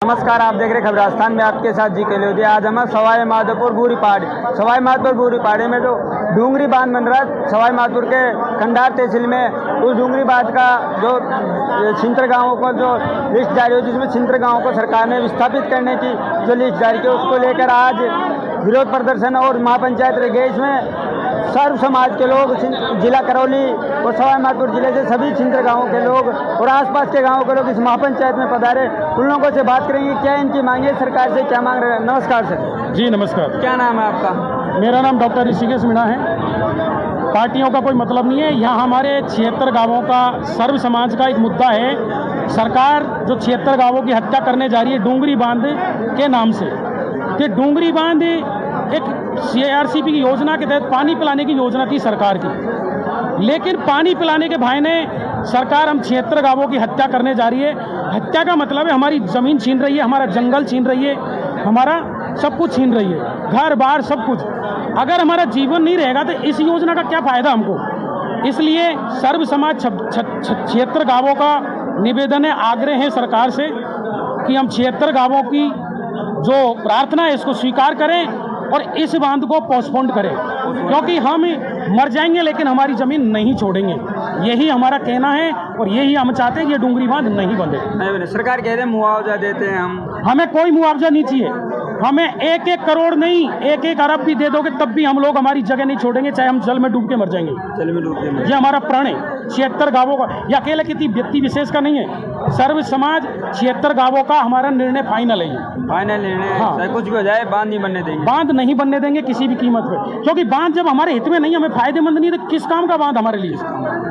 नमस्कार, आप देख रहे खबर राजस्थान में, आपके साथ जी के लिए। आज हम सवाई माधोपुर बूरी पहाड़ी में जो डूंगरी बांध बन रहा है सवाई माधोपुर के खंडार तहसील में, उस डूंगरी बांध का जो छिंत्र गांवों को जो लिस्ट जारी हुई, जिसमें छिंत्र गांवों को सरकार ने विस्थापित करने की जो लिस्ट जारी की, उसको लेकर आज विरोध प्रदर्शन और महापंचायत रह गए। इसमें सर्व समाज के लोग, जिला करौली और सवाई माधोपुर जिले से सभी छिंत्र गांवों के लोग और आसपास के गांवों के लोग इस महापंचायत में पधारे। उन लोगों से बात करेंगे क्या इनकी मांगे, सरकार से क्या मांग रहे हैं। नमस्कार सर। जी नमस्कार। क्या नाम है आपका? मेरा नाम डॉक्टर ऋषिकेश मीणा है। पार्टियों का कोई मतलब नहीं है। यहाँ हमारे 76 गांवों का सर्व समाज का एक मुद्दा है। सरकार जो 76 गांवों की हत्या करने जा रही है डूंगरी बांध के नाम से, कि डूंगरी बांध एक CRCP की योजना के तहत पानी पिलाने की योजना थी सरकार की, लेकिन पानी पिलाने के बहाने सरकार हम 76 गांवों की हत्या करने जा रही है। हत्या का मतलब है हमारी ज़मीन छीन रही है, हमारा जंगल छीन रही है, हमारा सब कुछ छीन रही है, घर बार सब कुछ। अगर हमारा जीवन नहीं रहेगा तो इस योजना का क्या फ़ायदा हमको। इसलिए सर्व समाज 76 गांवों का निवेदन है, आग्रह है सरकार से कि हम 76 गांवों की जो प्रार्थना है इसको स्वीकार करें और इस बांध को पोस्टपोन करें, क्योंकि हम मर जाएंगे लेकिन हमारी ज़मीन नहीं छोड़ेंगे। यही हमारा कहना है और यही हम चाहते हैं कि ये डूंगरी बांध नहीं बंधे। सरकार कह रहे हैं मुआवजा देते हैं हम। हमें कोई मुआवजा नहीं चाहिए। हमें 1-1 करोड़ नहीं, 1-1 अरब भी दे दोगे तब भी हम लोग हमारी जगह नहीं छोड़ेंगे, चाहे हम जल में डूब के मर जाएंगे। जल में डूब के मर। ये हमारा प्रण है 76 गांवों का। यह अकेले किसी व्यक्ति विशेष का नहीं है, सर्व समाज 76 गांवों का हमारा निर्णय फाइनल है। फाइनल निर्णय। हाँ। चाहे कुछ भी हो जाए, बांध नहीं बनने देंगे। बांध नहीं बनने देंगे किसी भी कीमत पे, क्योंकि बांध जब हमारे हित में नहीं, हमें फायदेमंद नहीं, तो किस काम का बांध हमारे लिए।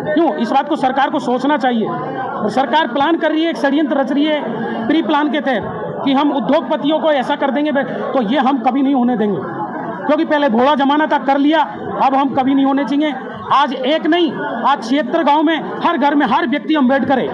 क्यों, इस बात को सरकार को सोचना चाहिए। और सरकार प्लान कर रही है, एक षड्यंत्र रच रही है प्री प्लान के तहत कि हम उद्योगपतियों को ऐसा कर देंगे, तो ये हम कभी नहीं होने देंगे। क्योंकि पहले घोड़ा जमाना था, कर लिया, अब हम कभी नहीं होने चाहिए। आज एक नहीं, आज 76 गांव में हर घर में हर व्यक्ति अम्बेडकर है,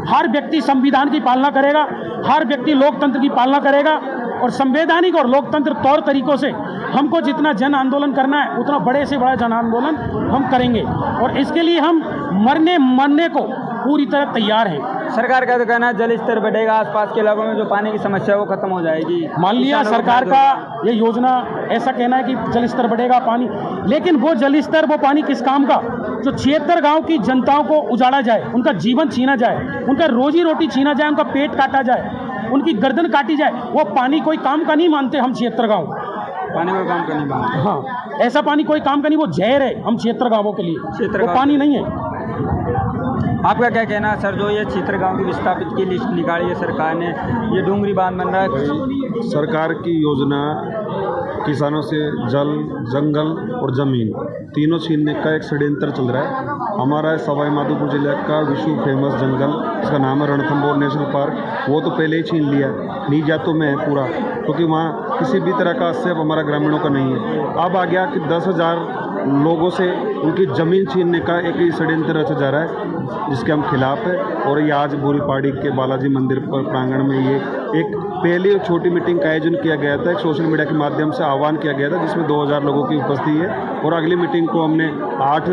हर व्यक्ति संविधान की पालना करेगा, हर व्यक्ति लोकतंत्र की पालना करेगा। और संवैधानिक और लोकतंत्र तौर तरीकों से हमको जितना जन आंदोलन करना है उतना बड़े से बड़ा जन आंदोलन हम करेंगे, और इसके लिए हम मरने को पूरी तरह तैयार हैं। सरकार का तो कहना है जल स्तर बढ़ेगा, आसपास के इलाकों में जो पानी की समस्या है वो खत्म हो जाएगी। मान लिया सरकार का ये योजना ऐसा कहना है कि जल स्तर बढ़ेगा पानी, लेकिन वो जल स्तर, वो पानी किस काम का? जो 76 गांव की जनताओं को उजाड़ा जाए, उनका जीवन छीना जाए, उनका रोजी रोटी छीना जाए, उनका पेट काटा जाए, उनकी गर्दन काटी जाए, वो पानी कोई काम का नहीं मानते हम 76 गाँव। पानी कोई काम का नहीं मानते। हाँ, ऐसा पानी कोई काम का नहीं, वो जहर है हम 76 गाँवों के लिए, वो पानी नहीं है। आपका क्या कहना है सर, जो ये 76 गांव की विस्थापित की लिस्ट निकाली है सरकार ने, ये डूंगरी बांध बन रहा है। सरकार की योजना किसानों से जल, जंगल और ज़मीन तीनों छीनने का एक षड्यंत्र चल रहा है। हमारा सवाई माधोपुर जिले का विश्व फेमस जंगल, इसका नाम है रणथंभौर नेशनल पार्क, वो तो पहले ही छीन लिया, नीजातों में है पूरा, क्योंकि वहाँ किसी भी तरह का आक्षेप हमारा ग्रामीणों का नहीं है। अब आ गया कि 10,000 लोगों से उनकी ज़मीन छीनने का एक ही षड्यंत्र रचा जा रहा है, जिसके हम खिलाफ है। और ये आज बूरी पहाड़ी के बालाजी मंदिर पर प्रांगण में ये एक पहली छोटी मीटिंग का आयोजन किया गया था, एक सोशल मीडिया के माध्यम से आह्वान किया गया था, जिसमें 2000 लोगों की उपस्थिति है। और अगली मीटिंग को हमने 8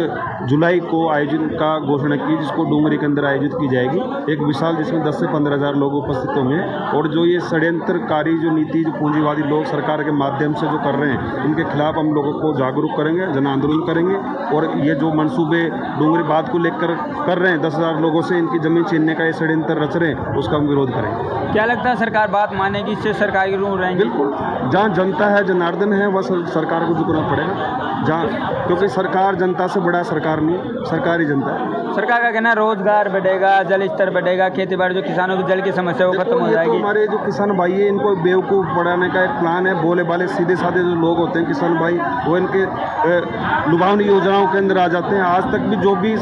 जुलाई को आयोजन का घोषणा की, जिसको डूंगरी के अंदर आयोजित की जाएगी, एक विशाल, जिसमें 10 से 15,000 लोग उपस्थित होंगे। और जो ये षड्यंत्रकारी जो नीति, जो पूंजीवादी लोग सरकार के माध्यम से जो कर रहे हैं, उनके खिलाफ हम लोगों को जागरूक करेंगे, जन आंदोलन करेंगे। और ये जो मंसूबे डूंगरी बात को लेकर कर रहे हैं, 10,000 लोगों से इनकी ज़मीन छीनने का ये षड्यंत्र रच रहे हैं, उसका हम विरोध करेंगे। क्या लगता है सरकार बात मानेगी, इससे सरकार की रूह रहेंगे? बिल्कुल, जहाँ जनता है, जनार्दन है, वह सरकार को झुकना पड़ेगा। जहाँ, क्योंकि सरकार जनता से बड़ा सरकार नहीं, सरकार ही जनता है। सरकार का कहना है रोजगार बढ़ेगा, जल स्तर बढ़ेगा, खेती बाड़ी, जो किसानों की जल की समस्या वो खत्म हो जाएगी। तो हमारे जो किसान भाई है, इनको बेवकूफ़ बनाने का एक प्लान है। भोले भाले सीधे साधे जो लोग होते हैं किसान भाई, वो इनके लुभावनी योजनाओं के अंदर आ जाते हैं। आज तक भी जो भी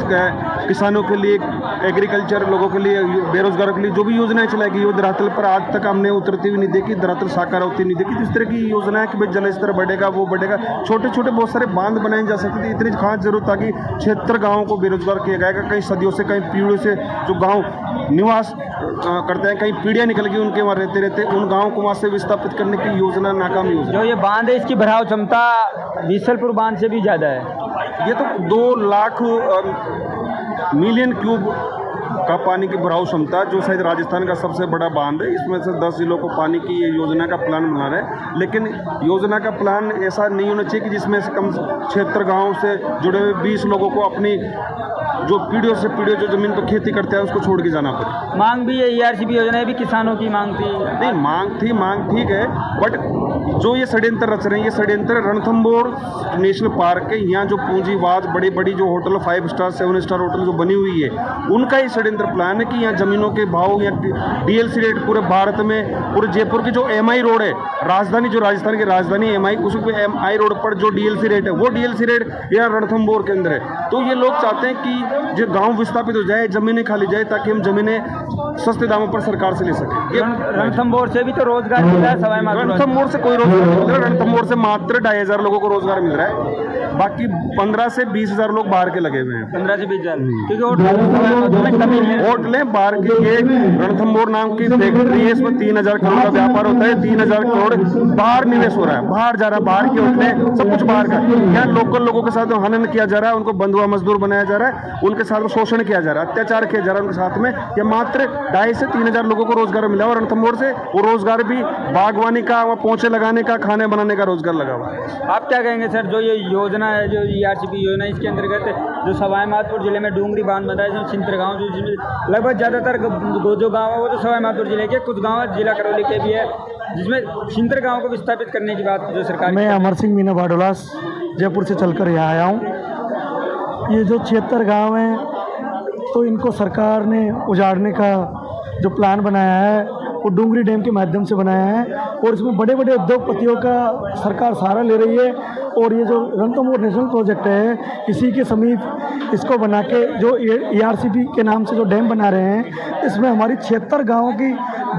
किसानों के लिए, एग्रीकल्चर लोगों के लिए, बेरोजगारों के लिए जो भी योजनाएं चलाई गई, वो धरातल पर आज तक हमने उतरती हुई नहीं देखी, धरातल साकार होती नहीं देखी। जिस तरह की योजना है कि भाई जल स्तर बढ़ेगा, वो बढ़ेगा, छोटे छोटे बहुत सारे बांध बनाए जा सकते थे। इतनी खास जरूरत था कि 76 गाँवों को बेरोजगार किया जाएगा। कई सदियों से, कई पीढ़ियों से जो गाँव निवास करते हैं, कई पीढ़ियाँ निकल गई उनके वहाँ रहते उन गाँव को वहाँ से विस्थापित करने की योजना नाकाम योजना। जो ये बांध है, इसकी भराव क्षमता बीसलपुर बांध से भी ज़्यादा है। ये तो 2 लाख मिलियन क्यूब का पानी की भराव क्षमता, जो शायद राजस्थान का सबसे बड़ा बांध है, इसमें से 10 जिलों को पानी की ये योजना का प्लान बना रहे हैं। लेकिन योजना का प्लान ऐसा नहीं होना चाहिए कि जिसमें से कम 76 गाँव से जुड़े हुए 20 लोगों को अपनी जो पीढ़ियों से पीढ़ियों जो जमीन पर खेती करते हैं उसको छोड़ के जाना पड़े। मांग भी है, ERCP योजना भी किसानों की मांग थी। नहीं, मांग ठीक है, बट जो ये षड्यंत्र रच रहे हैं, ये षड्यंत्र रणथंभौर नेशनल पार्क के यहाँ जो पूंजीवाद बड़ी बड़ी जो होटल 5 स्टार 7 स्टार होटल जो बनी हुई है, उनका ही षड्यंत्र प्लान है कि यहाँ जमीनों के भाव या DLC रेट पूरे भारत में, पूरे जयपुर की जो MI रोड है, राजधानी जो राजस्थान की राजधानी MI, उस MI रोड पर जो DLC रेट है, वो DLC रेट यहाँ रणथंभौर के अंदर है। तो ये लोग चाहते हैं कि जो गाँव विस्थापित हो जाए, जमीनें खाली जाए, ताकि हम जमीनें सस्ते दामों पर सरकार से ले सकें। रणथंभौर से भी तो रोजगार मिल रहा है, सवाई माधोपुर रणथंभौर से कोई रोजगार नहीं मिल रहा है। रणथंभौर से मात्र 2500 लोगों को रोजगार मिल रहा है, बाकी 15 से 20,000 लोग बाहर के लगे हुए हैं। 15 से 20,000, क्योंकि होटलें बाहर के, ये रणथंभौर नाम की फैक्ट्री है, इसमें 3,000 करोड़ का व्यापार होता है, 3,000 करोड़ बाहर निवेश हो रहा है, बाहर जा रहा है, बाहर की होटलें, सब कुछ बाहर का। यहाँ लोकल लोगों के साथ हनन किया जा रहा है, उनको बंधुआ मजदूर बनाया जा रहा है, उनके साथ शोषण किया जा रहा है, अत्याचार किया जा रहा है उनके साथ में। ये मात्र 2,500 से 3,000 लोगों को रोजगार मिला और रणथंभौर से वो रोजगार भी बागवानी का, पोंछे लगाने का, खाने बनाने का रोजगार लगा हुआ है। आप क्या कहेंगे सर, जो ये योजना है, जो ERCP योजना, इसके अंतर्गत जो सवाई माधोपुर जिले में डूंगरी बांध बना है, जो छिंतर गाँव, जो जिसमें लगभग ज़्यादातर जो गाँव है वो तो सवाई माधोपुर जिले के, कुछ गाँव जिला करौली के भी है, जिसमें छिंतर गाँव को विस्थापित करने की बात जो सरकार। मैं अमर सिंह मीना बाडोलास जयपुर से चलकर यहाँ आया हूँ। ये जो 76 गाँव हैं, तो इनको सरकार ने उजाड़ने का जो प्लान बनाया है वो डूंगरी डैम के माध्यम से बनाया है, और इसमें बड़े बड़े उद्योगपतियों का सरकार सहारा ले रही है। और ये जो रणथंभौर नेशनल प्रोजेक्ट है, इसी के समीप इसको बना के जो ERCP के नाम से जो डैम बना रहे हैं, इसमें हमारी 76 गाँवों की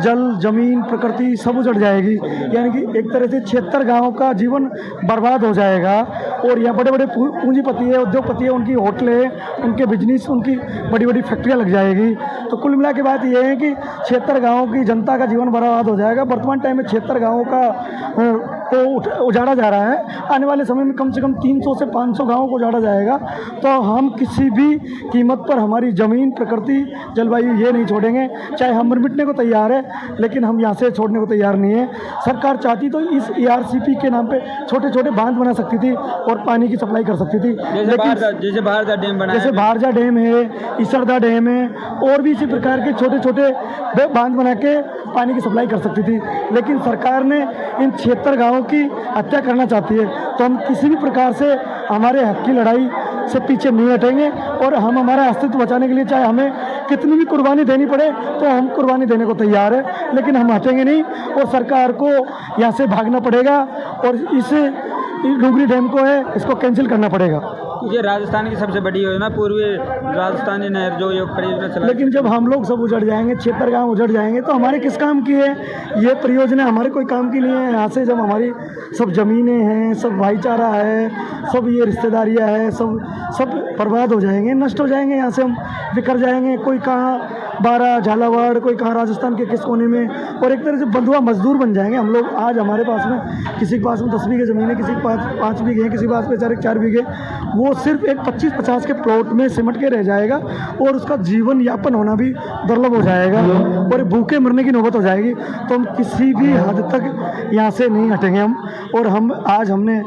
जल, जमीन, प्रकृति सब उजड़ जाएगी। यानी कि एक तरह से 76 गाँवों का जीवन बर्बाद हो जाएगा। और यहाँ बड़े बड़े पूंजीपति है, उद्योगपति है, उनकी होटलें, उनके बिजनेस, उनकी बड़ी बड़ी फैक्ट्रियाँ लग जाएगी। तो कुल मिला के बात यह है कि 76 गाँवों की जनता का जीवन बर्बाद हो जाएगा। वर्तमान टाइम में 76 गाँवों का को उजाड़ा जा रहा है। आने वाले समय में कम से कम 300 से 500 गाँवों को उजाड़ा जाएगा। तो हम किसी भी कीमत पर हमारी ज़मीन, प्रकृति, जलवायु ये नहीं छोड़ेंगे। चाहे हम मिटने को तैयार है, लेकिन हम यहाँ से छोड़ने को तैयार नहीं है। सरकार चाहती तो इस ERCP के नाम पे छोटे छोटे बांध बना सकती थी और पानी की सप्लाई कर सकती थी। लेकिन जैसे भारजा डैम बना, जैसे भारजा डैम है, इसरदा डैम है, और भी इसी प्रकार के छोटे छोटे बांध बना के पानी की सप्लाई कर सकती थी। लेकिन सरकार ने इन 76 गाँवों की हत्या करना चाहती है। तो हम किसी भी प्रकार से हमारे हक की लड़ाई से पीछे नहीं हटेंगे, और हम हमारा अस्तित्व बचाने के लिए चाहे हमें कितनी भी कुर्बानी देनी पड़े तो हम कुर्बानी देने को तैयार है, लेकिन हम हटेंगे नहीं। और सरकार को यहाँ से भागना पड़ेगा और इस डूंगरी डैम को है इसको कैंसिल करना पड़ेगा। ये राजस्थान की सबसे बड़ी योजना, पूर्वी राजस्थानी नहर जो योग परियोजना चला। लेकिन जब हम लोग सब उजड़ जाएंगे, 76 गाँव उजड़ जाएंगे, तो हमारे किस काम की है ये परियोजना? हमारे कोई काम की नहीं है। यहाँ से जब हमारी सब ज़मीनें हैं, सब भाईचारा है, सब ये रिश्तेदारियाँ हैं, सब बर्बाद हो जाएंगे, नष्ट हो जाएंगे। यहाँ से हम बिखर जाएंगे, कोई कहाँ बारा झालावाड़, कोई कहाँ राजस्थान के किस कोने में, और एक तरह से बंधुआ मजदूर बन जाएंगे हम लोग। आज हमारे पास में किसी के पास में 10 बीघे ज़मीन है, किसी के पास 5 बीघे हैं, किसी के पास में 4 बीघे, वो सिर्फ एक 25-50 के प्लॉट में सिमट के रह जाएगा, और उसका जीवन यापन होना भी दुर्लभ हो जाएगा, और भूखे मरने की नौबत हो जाएगी। तो हम किसी भी हद तक यहाँ से नहीं हटेंगे हम। और आज हमने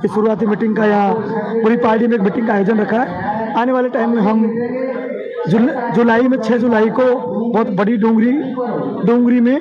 इस शुरुआती मीटिंग का, यहाँ पूरी पार्टी में एक मीटिंग का आयोजन रखा है। आने वाले टाइम में हम जुलाई में 6 जुलाई को बहुत बड़ी डूंगरी में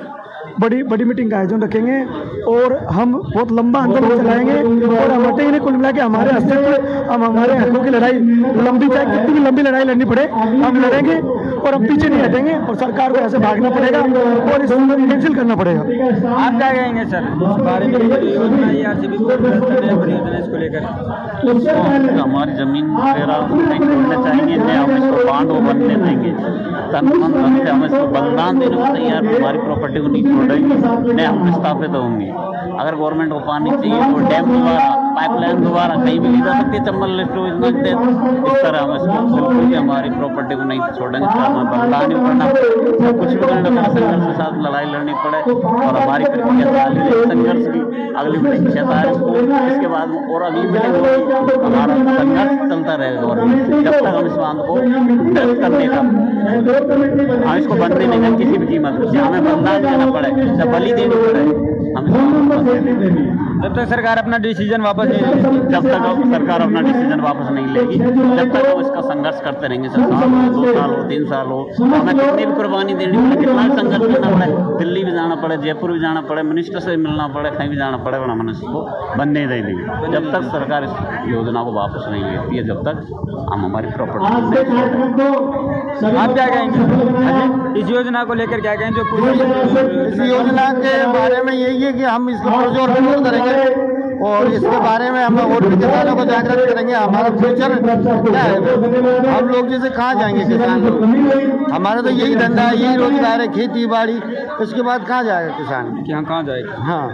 बड़ी मीटिंग का आयोजन रखेंगे, और हम बहुत लंबा आंदोलन चलाएंगे, और हम हटेंगे नहीं। कुल मिला के हमारे अस्तित्व, हम हमारे हकों की लड़ाई लंबी, चाहे कितनी भी लंबी लड़ाई लड़नी पड़े, हम लड़ेंगे, और हम पीछे नहीं हटेंगे। और सरकार को ऐसे भागना पड़ेगा और इसको कैंसिल करना पड़ेगा। आप क्या कहेंगे सर इस बारे में, योजना ERCP परियोजना इसको लेकर? हमारी ज़मीन वगैरह नहीं छोड़ना चाहेंगे, न हम इसको बांध वो बनने देंगे। तन मन धन से हम इसको बलिदान देने को तैयार, हमारी प्रॉपर्टी को नहीं छोड़ेंगे, न हम विस्थापित होंगे। अगर गवर्नमेंट को पानी चाहिए तो डैम द्वारा पाइपलाइन दोबारा कहीं भी ली जा सकती है चंबल लिफ्ट योजना के तहत। इस तरह हम इसको बिल्कुल भी हमारी प्रॉपर्टी को नहीं छोड़ेंगे, हमें बदलाव नहीं करना पड़े, कुछ भी करना पड़े, संघर्ष के साथ लड़ाई लड़नी पड़े और हमारी प्रक्रिया जारी है संघर्ष की। अगली मीटिंग 6 तारीख को, इसके बाद और अगली मीटिंग होगी, हमारा संघर्ष चलता रहेगा गवर्नमेंट से जब तक हम इस बांध को टेस्ट करने का, हम इसको बनने नहीं देंगे किसी भी कीमत पर, चाहे हमें बलिदान देना पड़े, चाहे बलि देनी पड़े, हम इसको बनने देंगे। जब तक सरकार अपना डिसीजन वापस नहीं लेगी, जब तक सरकार अपना डिसीजन वापस नहीं लेगी, जब तक हम इसका संघर्ष करते रहेंगे, साल हो, 2 साल हो, 3 साल हो, तो हमें कितनी भी कुर्बानी देनी पड़े, कितना भी संघर्ष करना पड़े, दिल्ली भी जाना पड़े, जयपुर भी जाना पड़े, मिनिस्टर से मिलना पड़े, कहीं भी जाना पड़े, और हम इसको बनने नहीं देंगे जब तक सरकार इस योजना को वापस नहीं लेती है, जब तक हम हमारी प्रॉपर्टी। आप क्या कहेंगे इस योजना को लेकर, क्या कहेंगे जो इस योजना के बारे में यही है कि हम इसको पुरजोर विरोध करेंगे और इसके बारे में हम और भी किसानों को जागृत करेंगे। हमारा फ्यूचर क्या है, हम लोग जैसे कहाँ जाएंगे किसान लोग, हमारा तो यही धंधा है, यही रोजगार है, खेती बाड़ी, इसके बाद कहाँ जाएगा किसान, कहाँ जाएगा। हाँ।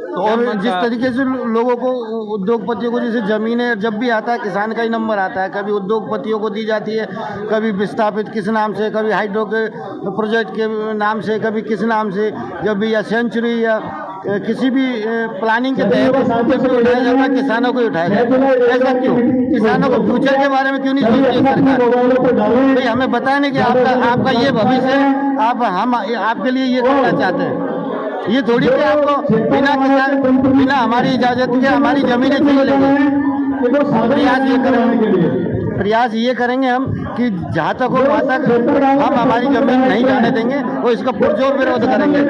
तो और जिस तरीके से लोगों को, उद्योगपतियों को, जैसे ज़मीनें जब भी आता है किसान का ही नंबर आता है, कभी उद्योगपतियों को दी जाती है, कभी विस्थापित किस नाम से, कभी हाइड्रो के प्रोजेक्ट के नाम से, कभी किस नाम से, जब भी या सेंचुरी या किसी भी प्लानिंग के तहत जब भी उठाया जाता है किसानों को ही उठाया जाता है। ऐसा क्यों? किसानों को फ्यूचर के बारे में क्यों नहीं सोचती है सरकार? भाई हमें बताने कि आपका ये भविष्य है, हम आपके लिए ये करना चाहते हैं। ये थोड़ी कि आपको बिना हमारी इजाज़त के हमारी ज़मीनें छीन लेंगे। प्रयास ये करेंगे हम कि जहाँ तक हो वहाँ तक हम हमारी ज़मीन नहीं जाने देंगे और इसका पुरजोर विरोध करेंगे।